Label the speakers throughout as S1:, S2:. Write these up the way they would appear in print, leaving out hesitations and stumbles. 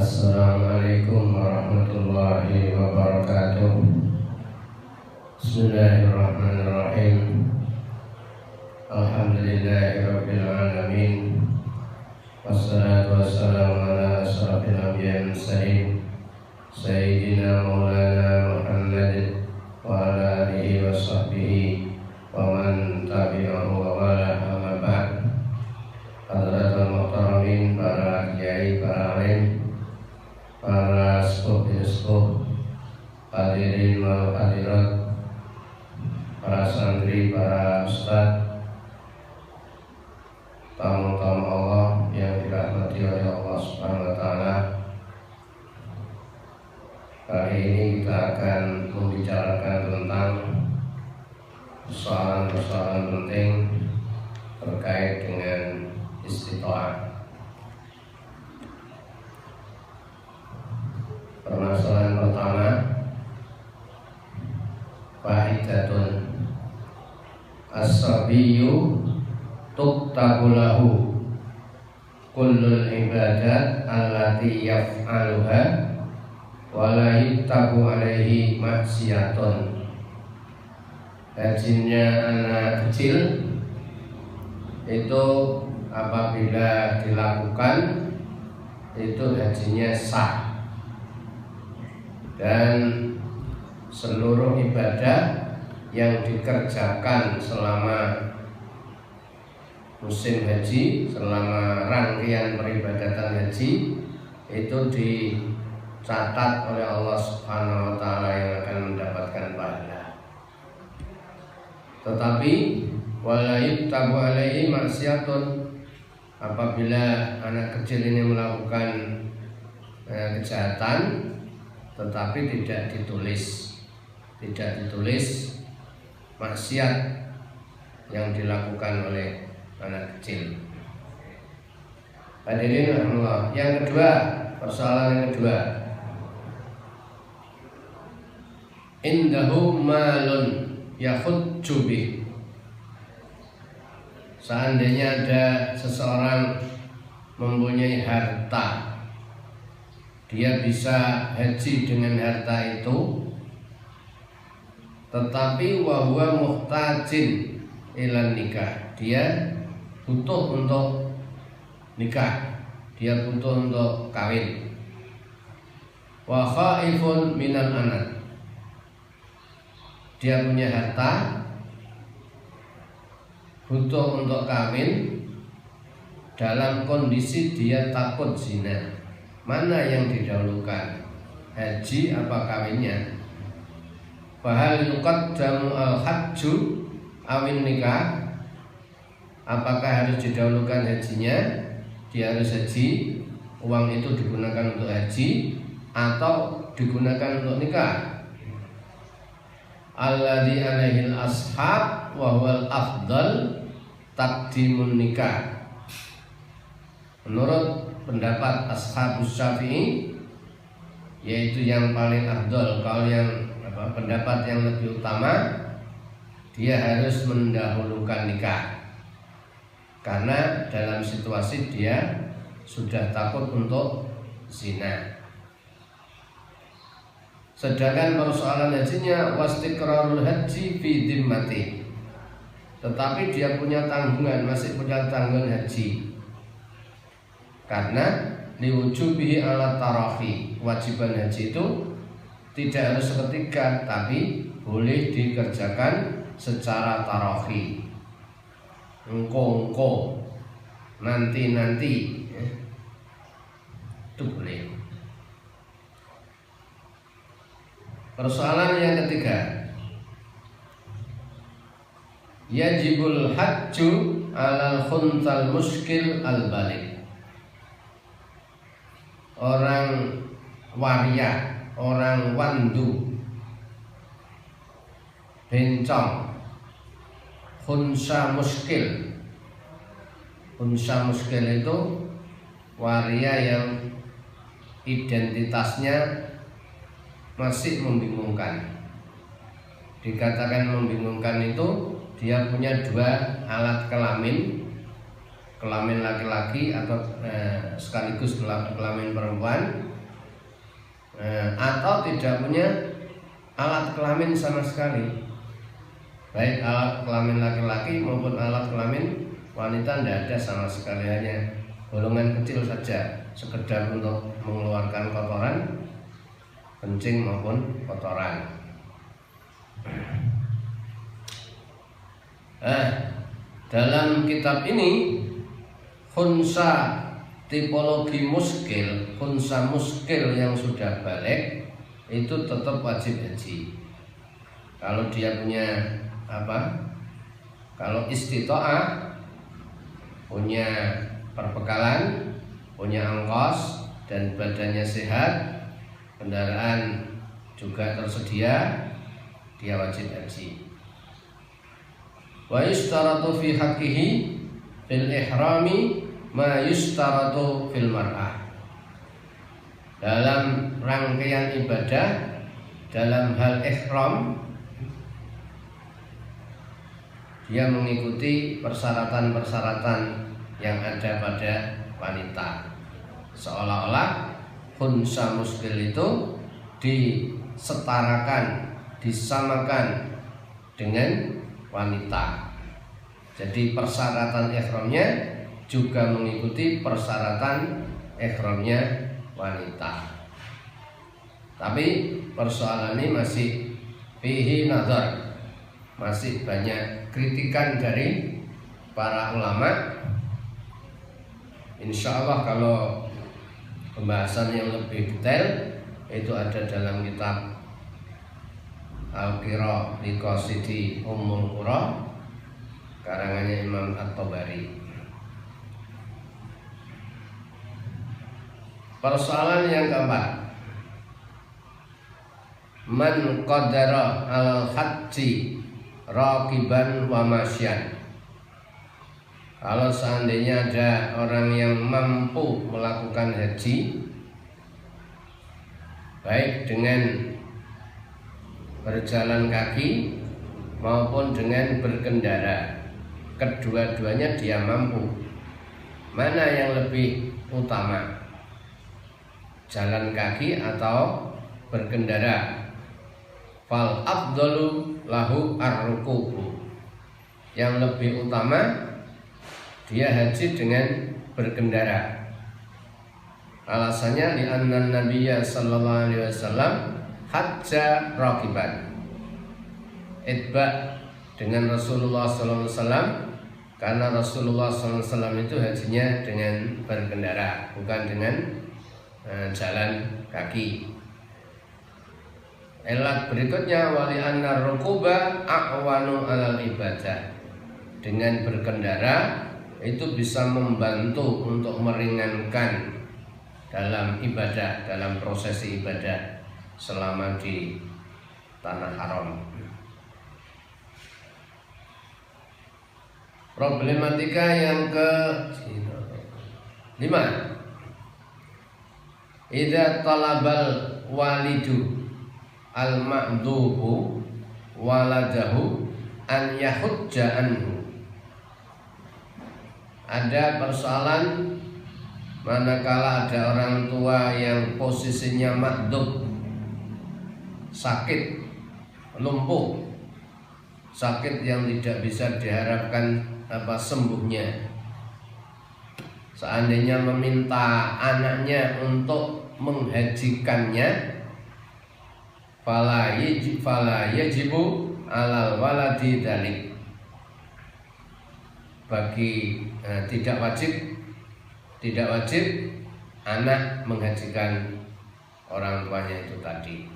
S1: Assalamualaikum warahmatullahi wabarakatuh. Bismillahirrahmanirrahim. Alhamdulillahirabbil alamin. Wassalatu wassalamu ala asyrafil anbiya'i wal mursalin sayyidina maulana Muhammad wa ala alihi wa sahbihi wa man tabi'ahu wa wala amma ba'd. Hadratul muhtaramin, para kiai, para alim, para sepuh, hadirin wal hadirat, para santri, para ustaz, tamu-tamu Allah yang dirahmati oleh Allah Subhanahu wa taala. Kali ini kita akan membicarakan tentang persoalan-persoalan penting terkait dengan istita'ah. Permasalahan pertama, fa'idatun as-sabiyyu tuktabu lahu kullul ibadat allati yaf'aluha wa la yuktabu alaihi maksiyatun. Hajinya anak kecil itu apabila dilakukan itu hajinya sah, dan seluruh ibadah yang dikerjakan selama musim haji, selama rangkaian peribadatan haji, itu dicatat oleh Allah Subhanahu wa taala yang akan mendapatkan pahala. Tetapi wala yuktabu alaihi maksiyatun, apabila anak kecil ini melakukan kejahatan tetapi tidak ditulis maksiat yang dilakukan oleh anak kecil. Hadirin Allah. Yang kedua, persoalan yang kedua, indahu malun yakhudju bih. Seandainya ada seseorang mempunyai harta, dia bisa haji dengan harta itu, tetapi wa huwa muhtajin ilan nikah, dia butuh untuk nikah, dia butuh untuk kawin. Wa khaifun minal anak, dia punya harta, butuh untuk kawin, dalam kondisi dia takut zina. Mana yang didahulukan, haji apa kawinnya? Fahal yuqaddamu al-hajju awin nikah, apakah harus didahulukan hajinya, dia harus haji, uang itu digunakan untuk haji atau digunakan untuk nikah? Alladzi alaihil ashab wa huwal afdal taqdimun nikah. Menurut pendapat Ashabus Syafi'i, yaitu yang paling afdal, kalau yang pendapat yang lebih utama, dia harus mendahulukan nikah, karena dalam situasi dia sudah takut untuk zina. Sedangkan persoalan hajinya wastiqrarul haji fi dhimmati, tetapi dia punya tanggungan, masih punya tanggungan haji, karena liwujubihi ala tarafi, kewajiban haji itu tidak harus seketika, tapi boleh dikerjakan secara tarafi, engko nanti itu boleh. Persoalan yang ketiga, yajibul hajju alal khuntal muskil al balik. Orang waria, orang wandu, bencong, khunsa muskil. Khunsa muskil itu waria yang identitasnya masih membingungkan. Dikatakan membingungkan itu dia punya dua alat kelamin, kelamin laki-laki atau sekaligus kelamin perempuan, atau tidak punya alat kelamin sama sekali, baik alat kelamin laki-laki maupun alat kelamin wanita, tidak ada sama sekali, hanya bolongan kecil saja, sekedar untuk mengeluarkan kotoran, kencing maupun kotoran. Dalam kitab ini khunsa tipologi muskil, khunsa muskil yang sudah balik itu tetap wajib haji. Kalau dia punya kalau istitoah, punya perbekalan, punya ongkos dan badannya sehat, kendaraan juga tersedia, dia wajib haji. Wa yustaratu fi haqqihi fil ihrami ma yustaratu fil mar'ah. Dalam rangkaian ibadah, dalam hal ihram, dia mengikuti persyaratan-persyaratan yang ada pada wanita. Seolah-olah khunsa muskil itu disetarakan, disamakan dengan wanita. Jadi persyaratan ihramnya juga mengikuti persyaratan ihramnya wanita. Tapi persoalan ini masih fihi nazar, masih banyak kritikan dari para ulama. Insya Allah kalau pembahasan yang lebih detail itu ada dalam kitab Al-Qira li Qasidi Ummul Qura karangannya Imam At-Tabari. Persoalan yang keempat, man qadara al-haji raqiban wa masyan. Kalau seandainya ada orang yang mampu melakukan haji baik dengan berjalan kaki maupun dengan berkendara, kedua-duanya dia mampu. Mana yang lebih utama, jalan kaki atau berkendara? Fal afdalu lahu ar-rukubu. Yang lebih utama dia haji dengan berkendara. Alasannya li'anna Nabiyya sallallahu alaihi wasallam hajja raqiban. Itba dengan Rasulullah sallallahu alaihi wasallam, karena Rasulullah sallallahu alaihi wasallam itu hajinya dengan berkendara, bukan dengan jalan kaki. Elat berikutnya wali anna rukuba a'wanu alal ibadah. Dengan berkendara itu bisa membantu untuk meringankan dalam ibadah, dalam prosesi ibadah selama di tanah haram. Problematika yang ke-5, idza talabal walidu al-ma'dubu waladahu an yahujja anhu. Ada persoalan manakala ada orang tua yang posisinya ma'dub, sakit, lumpuh, sakit yang tidak bisa diharapkan sembuhnya. Seandainya meminta anaknya untuk menghajikannya, fala yajibu alal waladi dzalik. Bagi tidak wajib anak menghajikan orang tuanya itu tadi.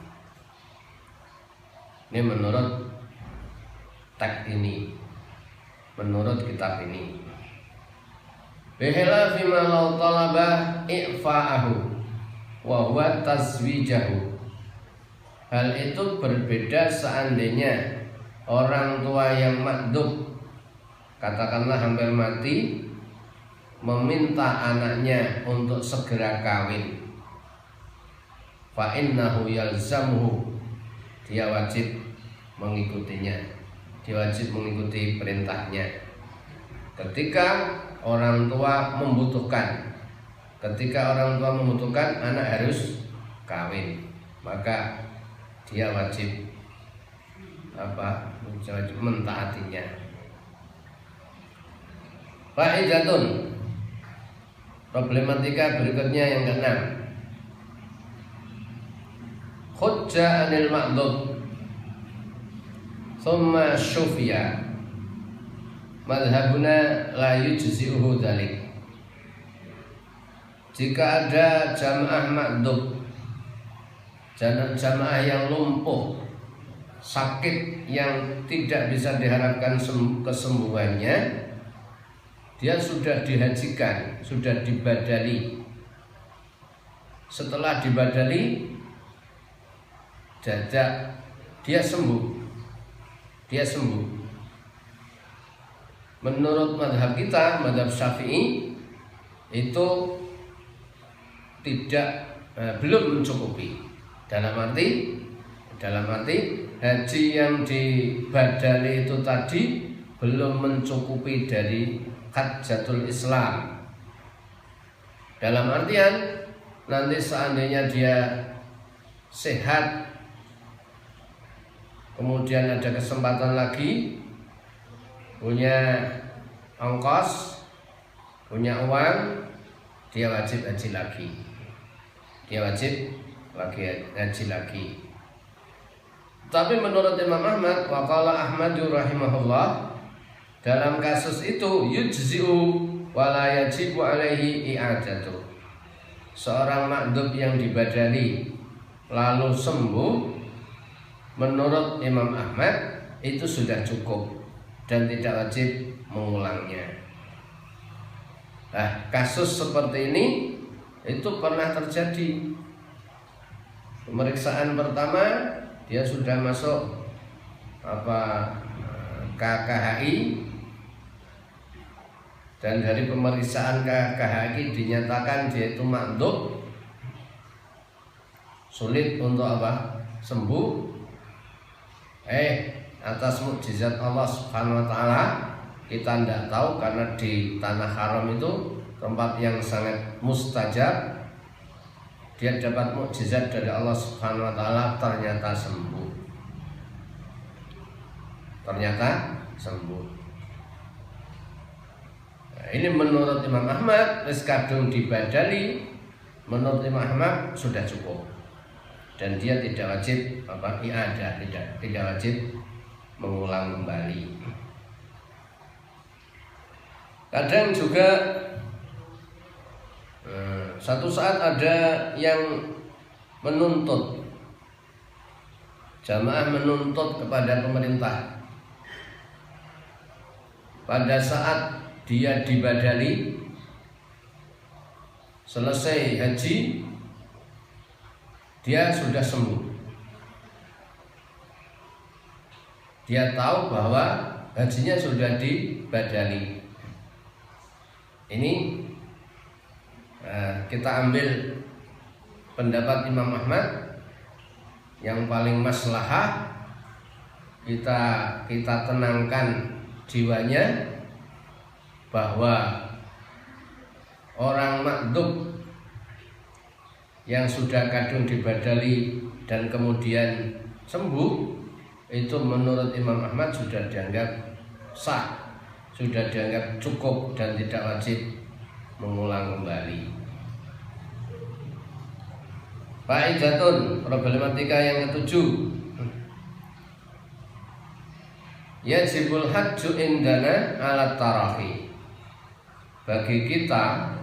S1: Ini menurut teks ini, menurut kitab ini. Bihilafi ma law talaba i'fa'ahu wa huwa tazwijahu. Hal itu berbeda seandainya orang tua yang makdub, katakanlah hampir mati, meminta anaknya untuk segera kawin. Fa innahu yalzamuhu, dia wajib mengikutinya, dia wajib mengikuti perintahnya. Ketika orang tua membutuhkan, anak harus kawin. maka dia wajib mentaatinya. Fa'idatun, problematika berikutnya yang keenam. Hujja anil ma'dud thumma syufiya madhabuna la yujzi'uhu dhalik. Jika ada jamaah ma'dud, jamaah yang lumpuh, sakit yang tidak bisa diharapkan kesembuhannya, dia sudah dihajikan, sudah dibadali. Setelah dibadali, dia sembuh. Menurut madhab kita, madhab Syafi'i, itu belum mencukupi. Dalam arti haji yang dibadali itu tadi belum mencukupi dari hajjatul Islam. Dalam artian nanti seandainya dia sehat, kemudian ada kesempatan lagi, punya ongkos, punya uang, dia wajib haji lagi. Tapi menurut Imam Ahmad, waqala Ahmadu rahimahullah, dalam kasus itu yujzi'u wala yajibu alaihi i'adatu. Seorang makdub yang dibadali lalu sembuh, menurut Imam Ahmad itu sudah cukup dan tidak wajib mengulangnya. Nah, kasus seperti ini itu pernah terjadi. Pemeriksaan pertama dia sudah masuk KKHI, dan dari pemeriksaan KKHI dinyatakan dia itu makdub, sulit untuk sembuh. Atas mukjizat Allah Subhanahu wa taala, kita tidak tahu karena di tanah haram itu tempat yang sangat mustajab, dia dapat mukjizat dari Allah Subhanahu wa taala, ternyata sembuh. Nah, ini menurut Imam Ahmad, wis kadung dibadali, menurut Imam Ahmad sudah cukup dan dia tidak wajib i'adah, tidak wajib mengulang kembali. Kadang juga satu saat ada yang menuntut, jamaah menuntut kepada pemerintah. Pada saat dia dibadali, selesai haji, dia sudah sembuh. Dia tahu bahwa hajinya sudah dibadali. Ini kita ambil pendapat Imam Ahmad yang paling maslahah, kita tenangkan jiwanya bahwa orang makdub yang sudah kadung dibadali dan kemudian sembuh, itu menurut Imam Ahmad sudah dianggap sah, sudah dianggap cukup dan tidak wajib mengulang kembali. Fa'idatun, problematika yang ketujuh. Yajibul hajju indana ala tarahi. Bagi kita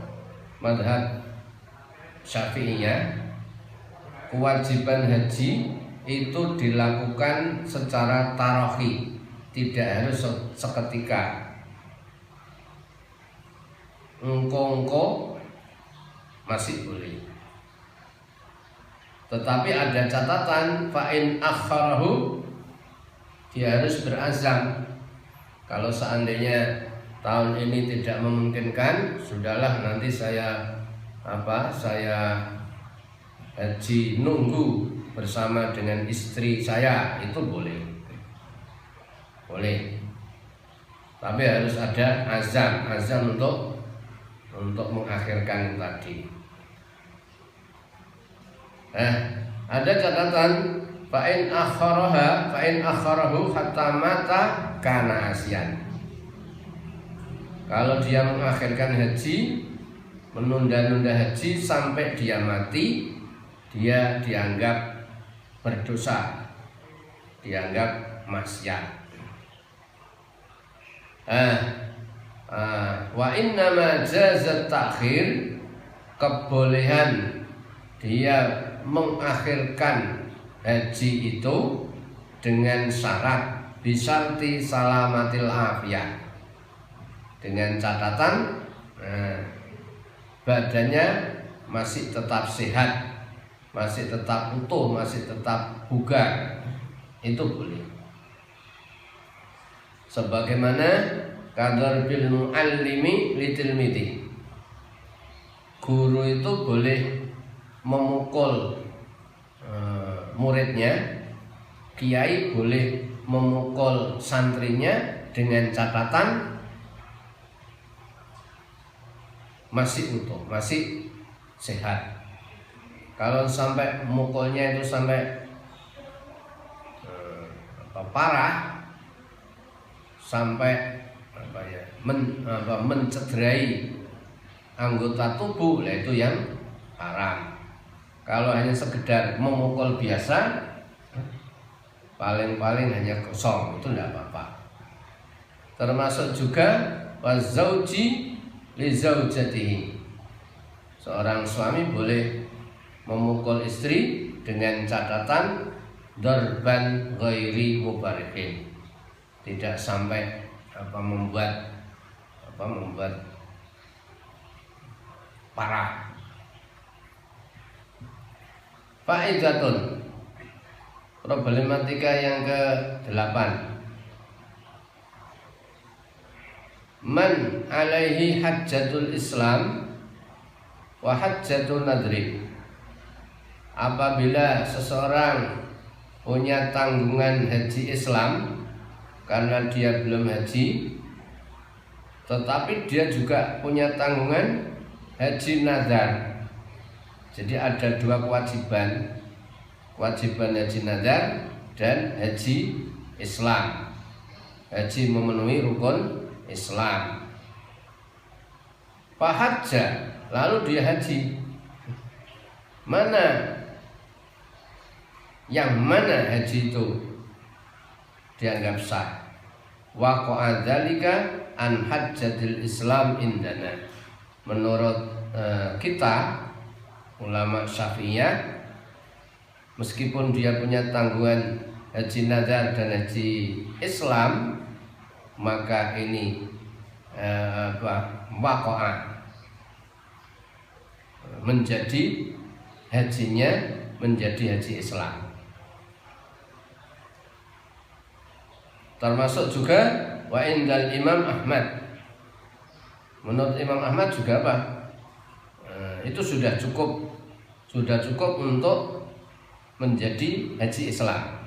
S1: madhab Syafi'iyah, kewajiban haji itu dilakukan secara tarahi, tidak harus seketika. Engko masih boleh. Tetapi ada catatan, fa'in akharahu, dia harus berazam. Kalau seandainya tahun ini tidak memungkinkan, sudahlah nanti saya haji nunggu bersama dengan istri saya, itu boleh. Tapi harus ada azam untuk mengakhirkan tadi. Ada catatan fa'in akharahu hatta mata kana asyan. Kalau dia mengakhirkan haji, menunda-nunda haji sampai dia mati, dia dianggap berdosa, dianggap maksiat. Wa innama jazat ta'khir, kebolehan dia mengakhirkan haji itu dengan syarat bisyarti salamatil afiyah, dengan catatan badannya masih tetap sehat, masih tetap utuh, masih tetap bugar, itu boleh. Sebagaimana kadar bil muallimi litilmidi, guru itu boleh memukul muridnya, kiai boleh memukul santrinya dengan catatan masih utuh, masih sehat. Kalau sampai mukulnya itu sampai parah, sampai mencederai anggota tubuh, itu yang haram. Kalau hanya sekedar memukul biasa, paling-paling hanya kosong, itu tidak apa-apa. Termasuk juga wazauji li zaujatihi, seorang suami boleh memukul istri dengan catatan darban ghairi mubarihin, tidak sampai membuat parah. Faidatun, problematika yang ke-8. Man alaihi hajjatul Islam wa hajjatun nadri. Apabila seseorang punya tanggungan haji Islam karena dia belum haji, tetapi dia juga punya tanggungan haji nazar. Jadi ada dua kewajiban, kewajiban haji nazar dan haji Islam. Haji memenuhi rukun Islam. Fahajja, lalu dia haji. Yang mana haji itu dianggap sah? Waqa'a dzalika an hajjatil Islam indana. Menurut kita ulama Syafi'iyah, meskipun dia punya tanggungan haji nazar dan haji Islam, maka ini waqa'a, menjadi hajinya menjadi haji Islam. Termasuk juga wa indal Imam Ahmad. Menurut Imam Ahmad juga apa? Itu sudah cukup untuk menjadi haji Islam.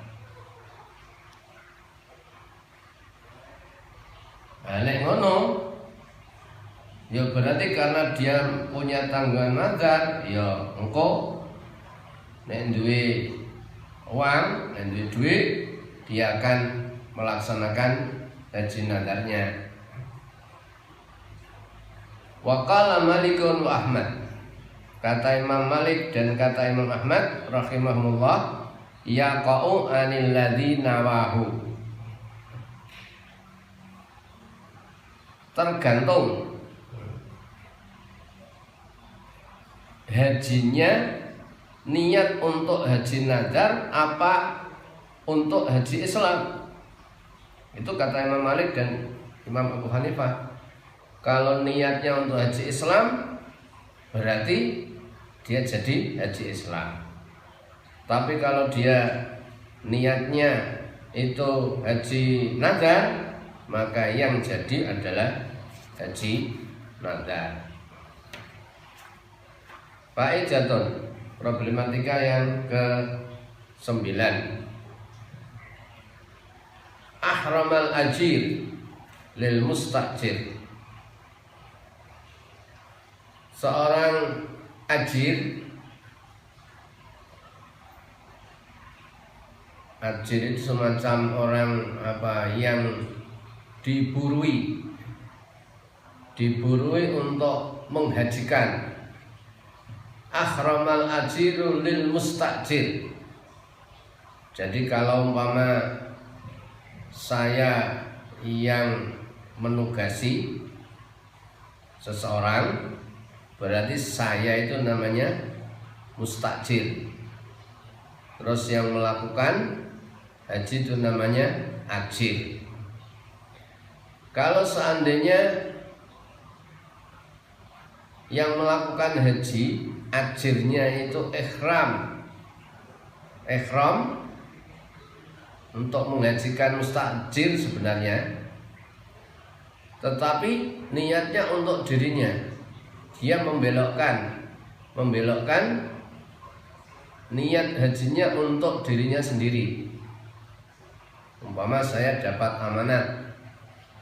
S1: Nek ngono, ya berarti karena dia punya tanggungan nazar, ya engko nek duwe uang, nek duwe duit, dia akan melaksanakan haji nazarnya. Wa qala Malikun wa Ahmad, kata Imam Malik dan kata Imam Ahmad rahimahumullah, yaqa'u anil ladzi nawahu, tergantung hajinya niat untuk haji nazar apa untuk haji Islam. Itu kata Imam Malik dan Imam Abu Hanifah. Kalau niatnya untuk haji Islam, berarti dia jadi haji Islam. Tapi kalau dia niatnya itu haji nazar, maka yang jadi adalah haji nazar. Fa'idatun, problematika yang ke-9. Ahramal ajir lil mustajir. Seorang ajir Ajir itu semacam orang yang diburui untuk menghajikan. Akhramal ajiru lil mustajir. Jadi kalau umpama saya yang menugasi seseorang, berarti saya itu namanya mustajir. Terus yang melakukan haji itu namanya ajir. Kalau seandainya yang melakukan haji ajirnya itu ihram untuk menghajikan mustajir sebenarnya, tetapi niatnya untuk dirinya. Dia membelokkan niat hajinya untuk dirinya sendiri. Umpama saya dapat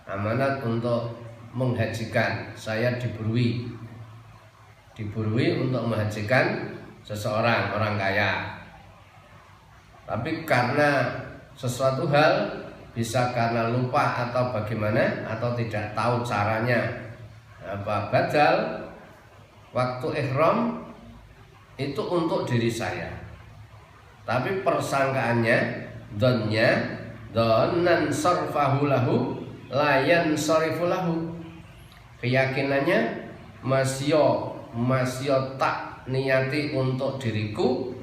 S1: amanat untuk menghajikan, saya diburui untuk menghajikan seseorang, orang kaya. Tapi karena sesuatu hal, bisa karena lupa atau bagaimana, atau tidak tahu caranya badal, waktu ihram itu untuk diri saya, tapi persangkaannya, donan sarfahu lahu layan sarifu lahu, keyakinannya masih tak niati untuk diriku,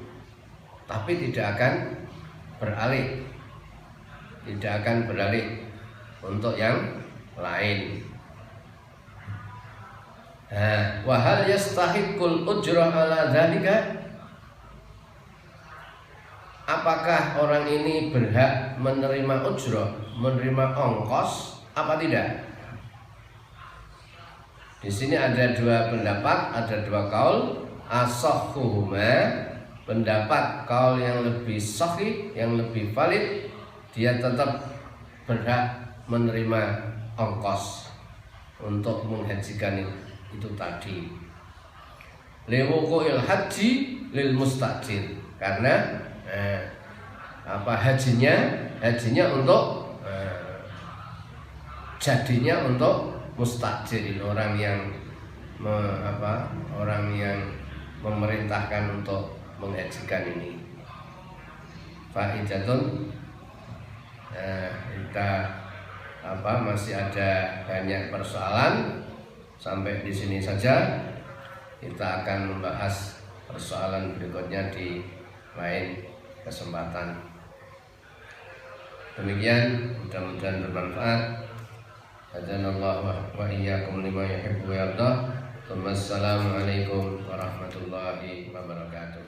S1: tapi tidak akan beralih untuk yang lain. Wa hal yastahiqul ujra ala dzalika? Apakah orang ini berhak menerima ujrah, menerima ongkos apa tidak? Di sini ada dua pendapat, ada dua kaul. Ashahhuhuma, pendapat kaul yang lebih sahih, yang lebih valid, dia tetap berhak menerima ongkos untuk menghajikan itu tadi. Liwuqu'il haji lil mustajir, karena hajinya untuk jadinya untuk mustajir, orang yang memerintahkan untuk menghajikan ini. Faidatun, kita masih ada banyak persoalan. Sampai di sini saja. Kita akan membahas persoalan berikutnya di lain kesempatan. Demikian, mudah-mudahan bermanfaat. Hadanallahu wa iyyakum lima yuhibbu wa yarda. Wassalamualaikum warahmatullahi wabarakatuh.